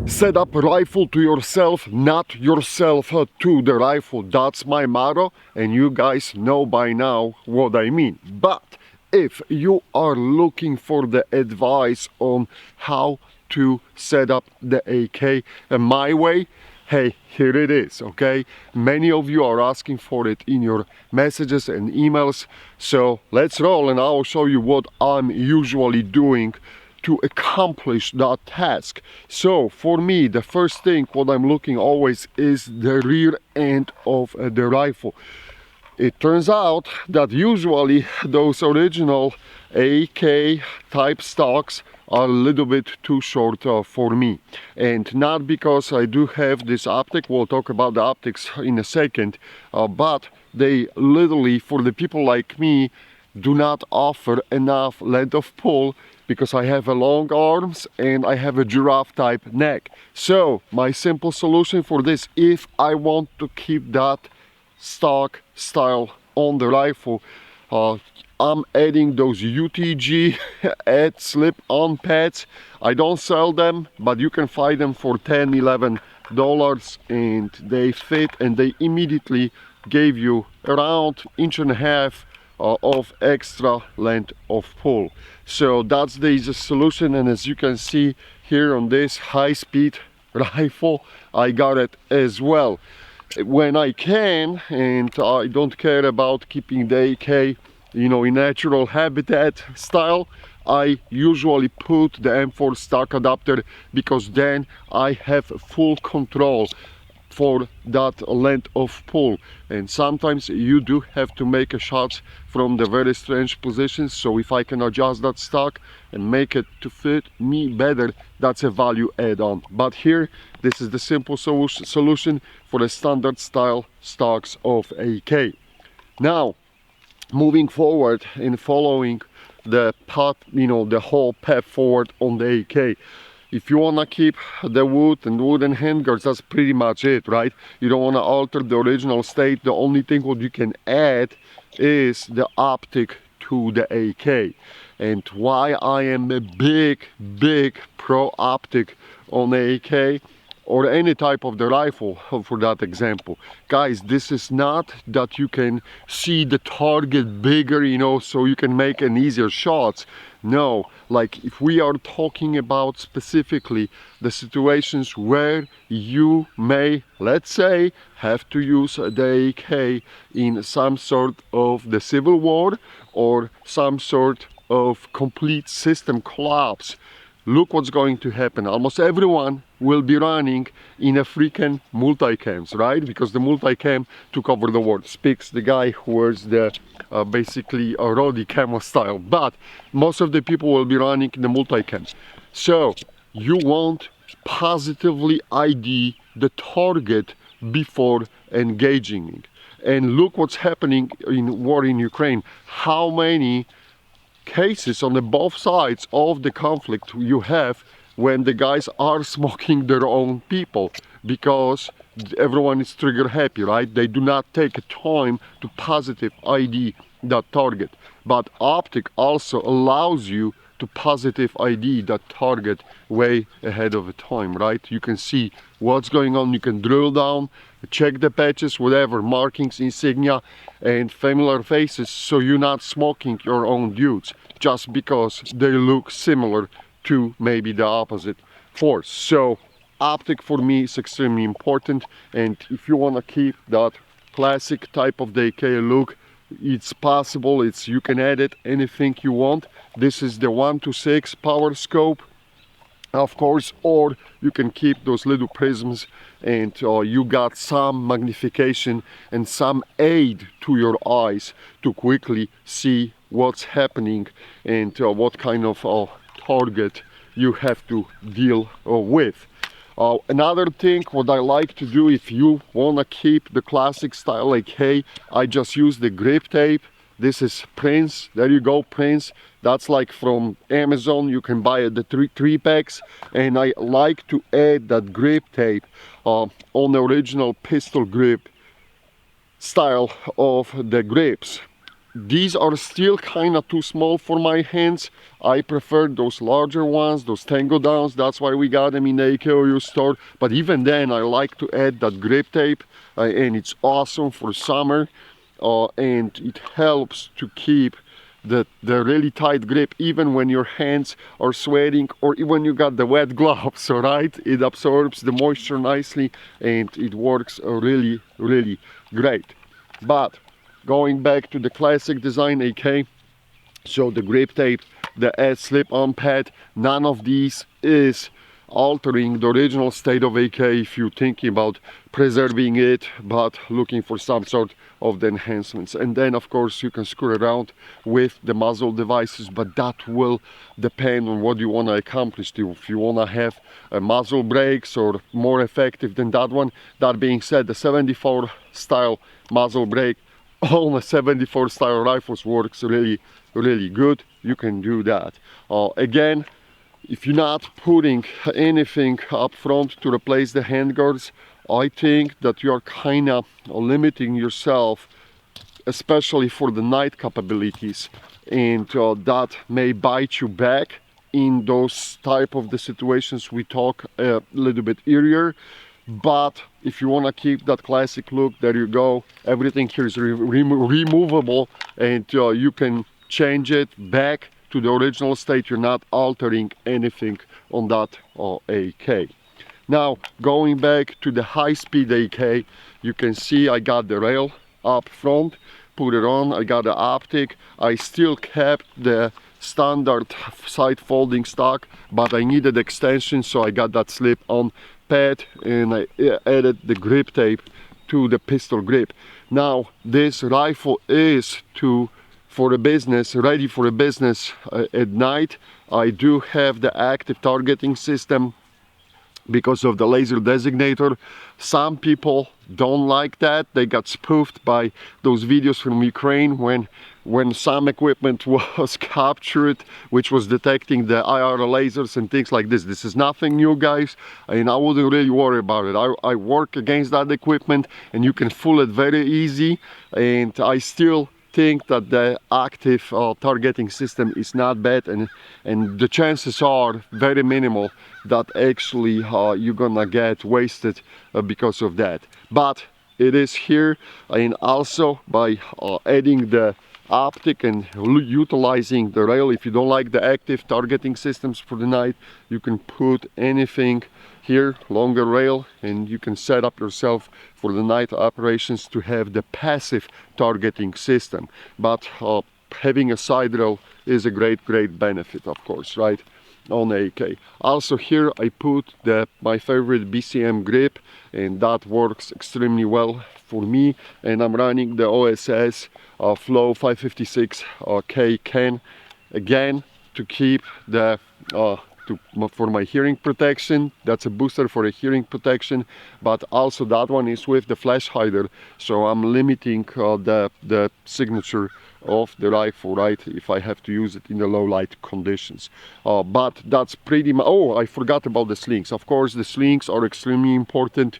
Set up a rifle to yourself, not yourself to the rifle. That's my motto, and you guys know by now what I mean. But if you are looking for the advice on how to set up the AK my way, hey, here it is, okay? Many of you are asking for it in your messages and emails, so let's roll and I'll show you what I'm usually doing to accomplish that task. So for me, the first thing what I'm looking always is the rear end of the rifle. It turns out that usually those original AK type stocks are a little bit too short for me, and not because I do have this optic. We'll talk about the optics in a second, but they literally, for the people like me, do not offer enough length of pull because I have a long arms and I have a giraffe type neck. So my simple solution for this, if I want to keep that stock style on the rifle, I'm adding those UTG add slip-on pads. I don't sell them, but you can find them for $10–11 and they fit, and they immediately gave you around 1.5 inches of extra length of pull. So that's the easiest solution, and as you can see here on this high-speed rifle, I got it as well. When I can, and I don't care about keeping the AK, you know, in natural habitat style, I usually put the M4 stock adapter, because then I have full control for that length of pull. And sometimes you do have to make a shots from the very strange positions, so if I can adjust that stock and make it to fit me better, that's a value add-on. But here, this is the simple solution for the standard style stocks of AK. Now, moving forward and following the path, you know, the whole path forward on the AK. If you want to keep the wood and wooden handguards, that's pretty much it, right? You don't want to alter the original state. The only thing what you can add is the optic to the AK. And why I am a big pro optic on the AK, or any type of the rifle for that example. Guys, this is not that you can see the target bigger, you know, so you can make an easier shots. No, like if we are talking about specifically the situations where you may, let's say, have to use the AK in some sort of the civil war or some sort of complete system collapse, look what's going to happen. Almost everyone will be running in a freaking multicams, right? Because the multicam took over the world. Speaks the guy who wears the basically a Roddy camo style. But most of the people will be running in the multicams. So you want positively ID the target before engaging. And look what's happening in war in Ukraine. How many cases on the both sides of the conflict you have when the guys are smoking their own people, because everyone is trigger happy, right? They do not take time to positive ID that target. But optic also allows you to positive ID that target way ahead of the time, right? You can see what's going on, you can drill down, check the patches, whatever, markings, insignia, and familiar faces, so you're not smoking your own dudes just because they look similar to maybe the opposite force. So optic for me is extremely important, and if you want to keep that classic type of the AK look, it's possible. You can edit anything you want. This is the 1:6 power scope, of course, or you can keep those little prisms, and you got some magnification and some aid to your eyes to quickly see what's happening and what kind of target you have to deal with. Another thing what I like to do, if you want to keep the classic style AK, I just use the grip tape. This is Prince. There you go, Prince. That's like from Amazon. You can buy the three packs, and I like to add that grip tape on the original pistol grip style of the grips. these are still kind of too small for my hands. I prefer those larger ones, those Tango Downs. That's why we got them in the AKOU store. But even then, I like to add that grip tape, and it's awesome for summer, and it helps to keep the really tight grip even when your hands are sweating, or even when you got the wet gloves. All right, it absorbs the moisture nicely and it works really great. But going back to the classic design AK, so the grip tape, the slip-on pad, none of these is altering the original state of AK if you're thinking about preserving it but looking for some sort of the enhancements. And then of course you can screw around with the muzzle devices, but that will depend on what you want to accomplish. If you want to have a muzzle brakes or more effective than that one. That being said, the 74 style muzzle brake on a 74 style rifles works really good. You can do that. Again, if you're not putting anything up front to replace the handguards, I think that you are kind of limiting yourself, especially for the night capabilities, and that may bite you back in those type of the situations we talk a little bit earlier. But if you want to keep that classic look, there you go. Everything here is removable, and you can change it back to the original state. You're not altering anything on that AK. Now going back to the high-speed AK, you can see I got the rail up front, put it on. I got the Optic. I still kept the standard side folding stock, but I needed extension, so I got that slip-on pad and I added the grip tape to the pistol grip. Now this rifle is for a business, ready for a business at night. I do have the active targeting system because of the laser designator. Some people don't like that. They got spoofed by those videos from Ukraine when some equipment was captured which was detecting the IR lasers and things like this. This is nothing new, guys, and I wouldn't really worry about it. I work against that equipment and you can fool it very easy, and I still think that the active targeting system is not bad, and the chances are very minimal that actually you're gonna get wasted because of that. But it is here, and also by adding the Optic and utilizing the rail. If you don't like the active targeting systems for the night, you can put anything here, longer rail, and you can set up yourself for the night operations to have the passive targeting system. But having a side rail is a great benefit, of course, right, on AK. Also here I put my favorite BCM grip, and that works extremely well for me, and I'm running the OSS Flow 556K can, again, to keep the for my hearing protection. That's a booster for a hearing protection, but also that one is with the flash hider, so I'm limiting the signature of the rifle, right, if I have to use it in the low light conditions. But that's pretty much. Oh, I forgot about the slings. Of course, the slings are extremely important.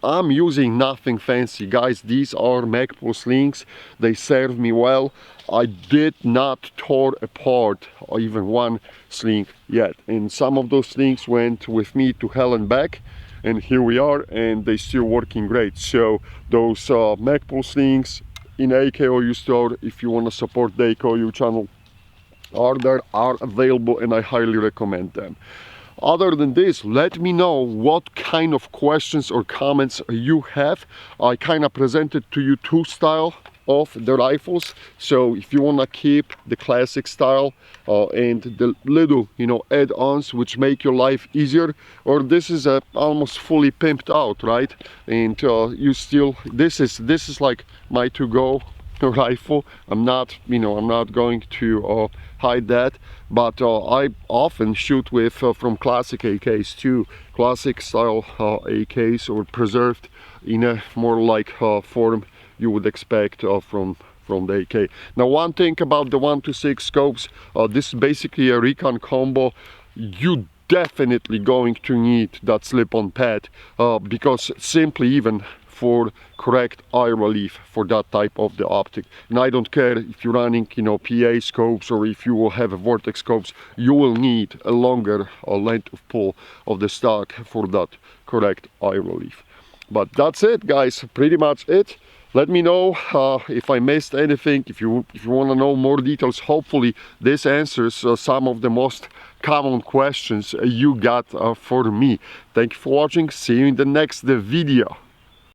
I'm using nothing fancy, guys. These are Magpul slings. They serve me well. I did not tear apart even one sling yet, and some of those slings went with me to hell and back, and here we are, and they still working great. So those Magpul slings in AKOU store, if you want to support the AKOU channel, are available, and I highly recommend them. Other than this, let me know what kind of questions or comments you have. I kind of presented to you two styles of the rifles, so if you want to keep the classic style and the little, you know, add-ons which make your life easier, or this is a almost fully pimped out, right, and you still, this is like my to-go rifle. I'm not, you know, I'm not going to hide that, but I often shoot with from classic AKs too, classic style AKs, or preserved in a more like form you would expect from the AK. Now, one thing about the 1-6 scopes, this is basically a recon combo. You definitely going to need that slip-on pad because simply even for correct eye relief for that type of the optic. And I don't care if you're running, you know, PA scopes or if you will have a vortex scopes, you will need a longer length of pull of the stock for that correct eye relief. But that's it, guys, pretty much it. Let me know if I missed anything, if you want to know more details. Hopefully this answers some of the most common questions you got for me. Thank you for watching. See you in the next video.